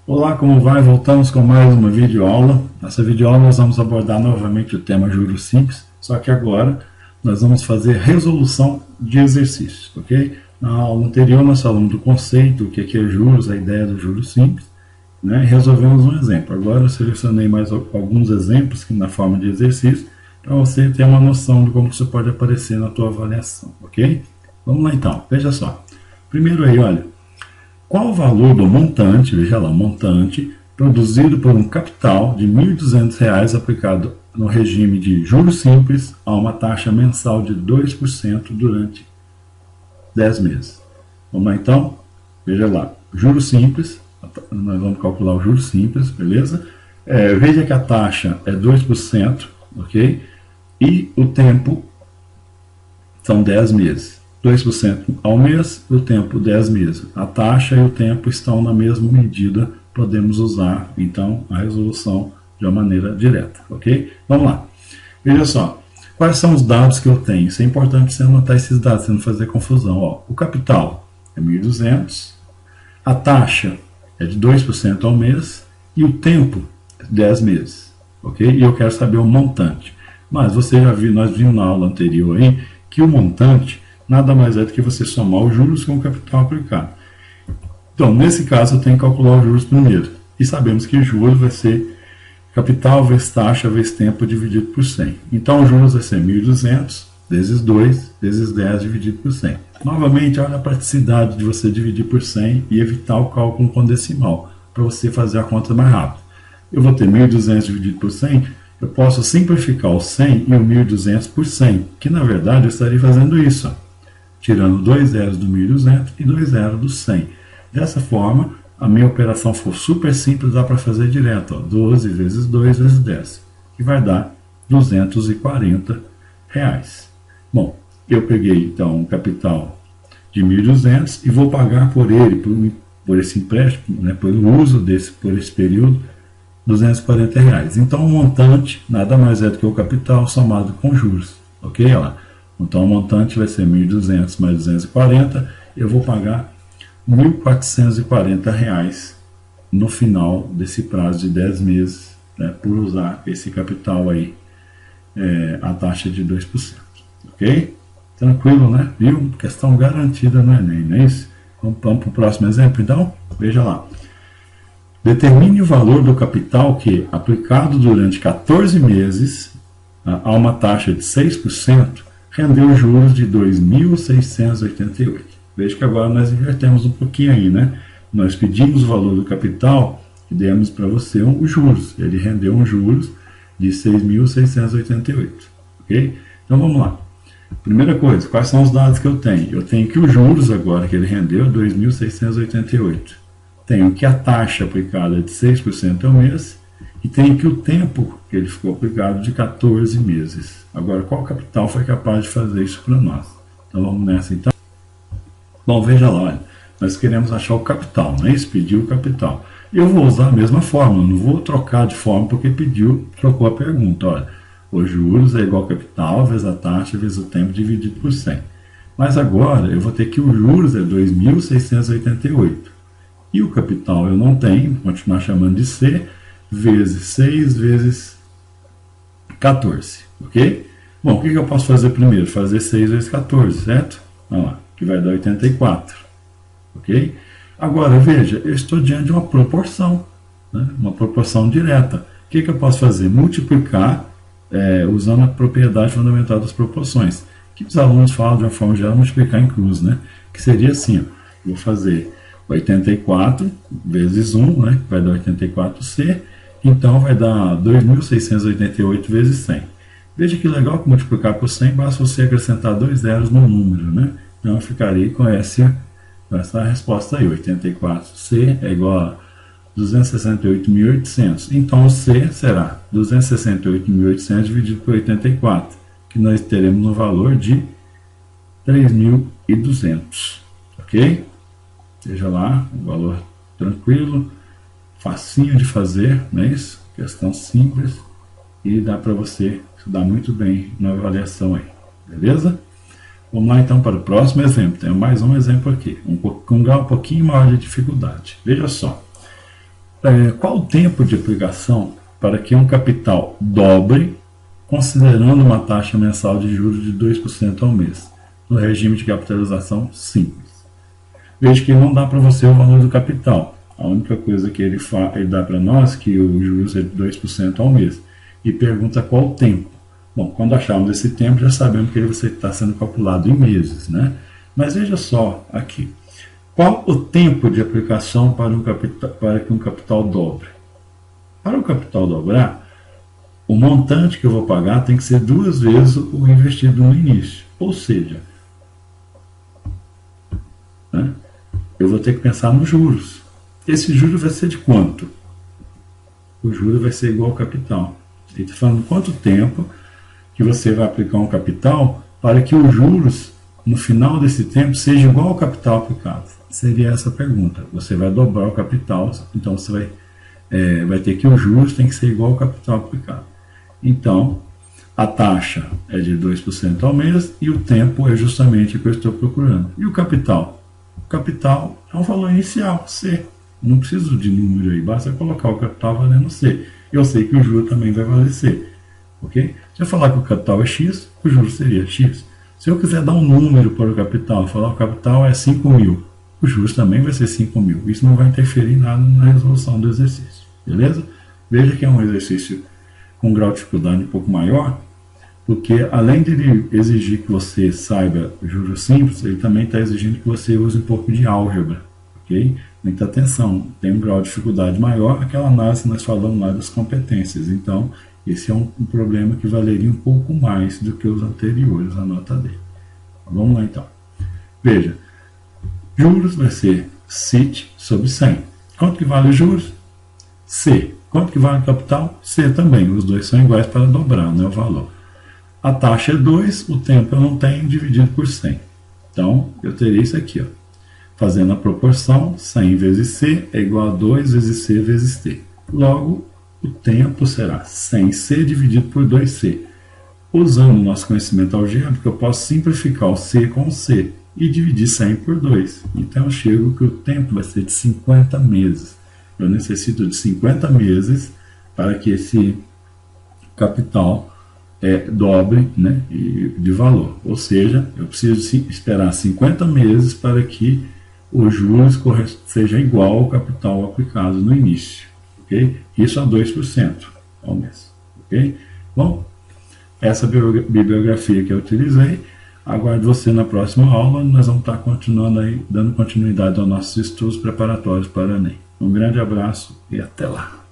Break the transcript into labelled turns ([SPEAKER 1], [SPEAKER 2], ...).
[SPEAKER 1] Olá, como vai? Voltamos com mais uma videoaula. Nessa videoaula nós vamos abordar novamente o tema juros simples, só que agora nós vamos fazer resolução de exercícios, ok? Na aula anterior nós falamos do conceito, o que é juros, a ideia do juros simples, né? E resolvemos um exemplo. Agora eu selecionei mais alguns exemplos que na forma de exercício, para você ter uma noção de como isso pode aparecer na tua avaliação, ok? Vamos lá então, veja só. Primeiro aí, olha. Qual o valor do montante, veja lá, montante, produzido por um capital de R$ 1.200 aplicado no regime de juros simples a uma taxa mensal de 2% durante 10 meses? Vamos lá então? Veja lá, juros simples, nós vamos calcular o juros simples, beleza? Veja que a taxa é 2%, ok? E o tempo são 10 meses. 2% ao mês, o tempo 10 meses. A taxa e o tempo estão na mesma medida, podemos usar então a resolução de uma maneira direta, ok? Vamos lá. Veja só, quais são os dados que eu tenho? Isso é importante você anotar esses dados, você não fazer confusão. Ó, o capital é 1.200, a taxa é de 2% ao mês e o tempo é 10 meses, ok? E eu quero saber o montante. Mas você já viu, nós vimos na aula anterior aí, que o montante nada mais é do que você somar os juros com o capital aplicado. Então, nesse caso, eu tenho que calcular os juros primeiro. E sabemos que juros vai ser capital vezes taxa vezes tempo dividido por 100. Então, os juros vai ser 1.200 vezes 2 vezes 10 dividido por 100. Novamente, olha a praticidade de você dividir por 100 e evitar o cálculo com decimal, para você fazer a conta mais rápido. Eu vou ter 1.200 dividido por 100, eu posso simplificar o 100 e o 1.200 por 100, que na verdade eu estaria fazendo isso, ó, tirando 2 zeros do 1.200 e 2 zeros do 100. Dessa forma, a minha operação for super simples, dá para fazer direto. Ó, 12 vezes 2 vezes 10, que vai dar R$240. Bom, eu peguei então um capital de 1.200 e vou pagar por ele, por esse empréstimo, né, pelo uso por esse período, R$240. Então o montante nada mais é do que o capital somado com juros, ok? Ó. Então o montante vai ser 1.200 mais 240, eu vou pagar R$1.440 no final desse prazo de 10 meses, né, por usar esse capital aí, a taxa de 2%, ok? Tranquilo, né? Viu? Questão garantida no Enem, não é isso? Vamos para o próximo exemplo então? Veja lá. Determine o valor do capital que, aplicado durante 14 meses a uma taxa de 6%, rendeu juros de 2.688. Veja que agora nós invertemos um pouquinho aí, né? Nós pedimos o valor do capital e demos para você os juros. Ele rendeu um juros de 6.688, ok? Então vamos lá. Primeira coisa, quais são os dados que eu tenho? Eu tenho que os juros agora que ele rendeu, 2.688. Tenho que a taxa aplicada é de 6% ao mês e tenho que o tempo que ele ficou aplicado de 14 meses. Agora, qual capital foi capaz de fazer isso para nós? Então, vamos nessa então. Bom, veja lá, olha, nós queremos achar o capital, não é isso? Pediu o capital. Eu vou usar a mesma fórmula, não vou trocar de forma porque trocou a pergunta. Olha, os juros é igual ao capital vezes a taxa vezes o tempo dividido por 100. Mas agora eu vou ter que os juros é 2.688. E o capital eu não tenho, vou continuar chamando de C, vezes 6 vezes 14, ok? Bom, o que eu posso fazer primeiro? Fazer 6 vezes 14, certo? Vamos lá, que vai dar 84, ok? Agora, veja, eu estou diante de uma proporção, né? Uma proporção direta. O que eu posso fazer? Multiplicar, usando a propriedade fundamental das proporções, que os alunos falam de uma forma geral, multiplicar em cruz, né? Que seria assim, ó, eu vou fazer 84 vezes 1, né? Que vai dar 84C, então vai dar 2.688 vezes 100. Veja que legal que multiplicar por 100, basta você acrescentar 2 zeros no número, né? Então eu ficaria com essa resposta aí, 84C é igual a 268.800. Então o C será 268.800 dividido por 84, que nós teremos no valor de 3.200, ok? Veja lá, um valor tranquilo, facinho de fazer, não é isso? Questão simples e dá para você estudar muito bem na avaliação aí, beleza? Vamos lá então para o próximo exemplo. Tenho mais um exemplo aqui, com um grau um pouquinho maior de dificuldade. Veja só, Qual o tempo de aplicação para que um capital dobre, considerando uma taxa mensal de juros de 2% ao mês, no regime de capitalização simples? Veja que não dá para você o valor do capital. A única coisa que ele dá para nós é que o juros é de 2% ao mês. E pergunta qual o tempo. Bom, quando acharmos esse tempo, já sabemos que ele está sendo calculado em meses, né? Mas veja só aqui. Qual o tempo de aplicação para que um capital dobre? Para o capital dobrar, o montante que eu vou pagar tem que ser 2 vezes o investido no início. Ou seja, né, eu vou ter que pensar nos juros. Esse juro vai ser de quanto? O juro vai ser igual ao capital. Ele está falando quanto tempo que você vai aplicar um capital para que os juros, no final desse tempo, seja igual ao capital aplicado. Seria essa a pergunta. Você vai dobrar o capital, então você vai ter que os juros tem que ser igual ao capital aplicado. Então, a taxa é de 2% ao mês e o tempo é justamente o que eu estou procurando. E o capital? O capital é um valor inicial, C. Não preciso de número aí, basta colocar o capital valendo C. Eu sei que o juro também vai valer C. Ok? Se eu falar que o capital é X, o juro seria X. Se eu quiser dar um número para o capital, falar que o capital é 5 mil, o juros também vai ser 5 mil. Isso não vai interferir em nada na resolução do exercício. Beleza? Veja que é um exercício com um grau de dificuldade um pouco maior, porque além de ele exigir que você saiba juros simples, ele também está exigindo que você use um pouco de álgebra. Ok? Muita atenção, tem um grau de dificuldade maior, aquela análise que nós falamos lá das competências. Então, esse é um problema que valeria um pouco mais do que os anteriores, a nota D. Vamos lá então. Veja, juros vai ser CIT sobre 100. Quanto que vale os juros? C. Quanto que vale o capital? C também. Os dois são iguais para dobrar, né, o valor. A taxa é 2, o tempo eu não tenho, dividido por 100. Então, eu teria isso aqui, ó. Fazendo a proporção, 100 vezes C é igual a 2 vezes C vezes T. Logo, o tempo será 100C dividido por 2C. Usando o nosso conhecimento algébrico, eu posso simplificar o C com o C e dividir 100 por 2. Então, eu chego que o tempo vai ser de 50 meses. Eu necessito de 50 meses para que esse capital dobre, né, de valor. Ou seja, eu preciso esperar 50 meses para que os juros seja igual ao capital aplicado no início. Okay? Isso a 2% ao mês. Okay? Bom, essa bibliografia que eu utilizei, aguardo você na próxima aula. Nós vamos estar continuando aí, dando continuidade aos nossos estudos preparatórios para o Enem. Um grande abraço e até lá!